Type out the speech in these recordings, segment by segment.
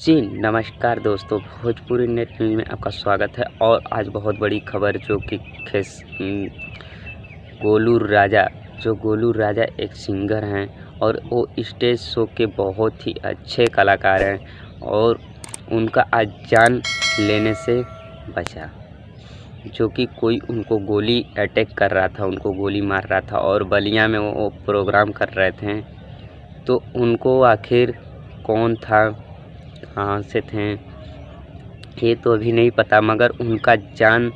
जी नमस्कार दोस्तों, Bhojpuri net news में आपका स्वागत है। और आज बहुत बड़ी खबर जो कि गोलू राजा एक सिंगर हैं और वो स्टेज शो के बहुत ही अच्छे कलाकार हैं और उनका आज जान लेने से बचा, जो कि कोई उनको गोली अटैक कर रहा था, उनको गोली मार रहा था और बलिया में वो प्रोग्राम कर रहे थे। तो उनको आखिर कौन था, कहाँ से थे, ये तो अभी नहीं पता, मगर उनका जान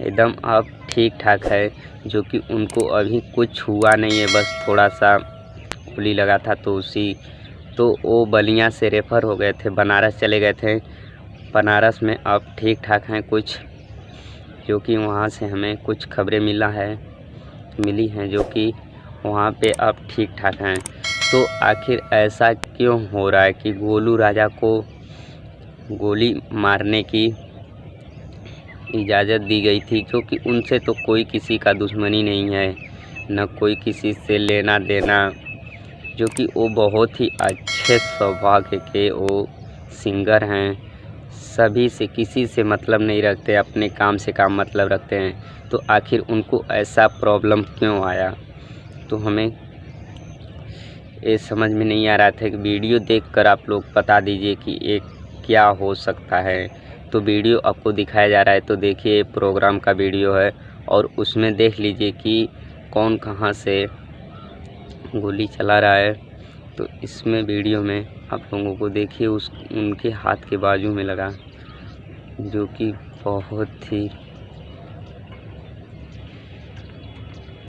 एकदम अब ठीक ठाक है, जो कि उनको अभी कुछ हुआ नहीं है, बस थोड़ा सा गोली लगा था। तो वो बलिया से रेफ़र हो गए थे, बनारस चले गए थे। बनारस में अब ठीक ठाक हैं कुछ, जो कि वहाँ से हमें कुछ खबरें मिली हैं जो कि वहाँ पे अब ठीक ठाक हैं। तो आखिर ऐसा क्यों हो रहा है कि गोलू राजा को गोली मारने की इजाज़त दी गई थी, क्योंकि उनसे तो कोई किसी का दुश्मनी नहीं है, न कोई किसी से लेना देना, जो कि वो बहुत ही अच्छे सौभाग्य के वो सिंगर हैं। सभी से, किसी से मतलब नहीं रखते, अपने काम से काम मतलब रखते हैं। तो आखिर उनको ऐसा प्रॉब्लम क्यों आया, तो हमें ये समझ में नहीं आ रहा था। कि वीडियो देखकर आप लोग बता दीजिए कि ये क्या हो सकता है। तो वीडियो आपको दिखाया जा रहा है, तो देखिए प्रोग्राम का वीडियो है और उसमें देख लीजिए कि कौन कहाँ से गोली चला रहा है। तो इसमें वीडियो में आप लोगों को देखिए उनके हाथ के बाजू में लगा, जो कि बहुत ही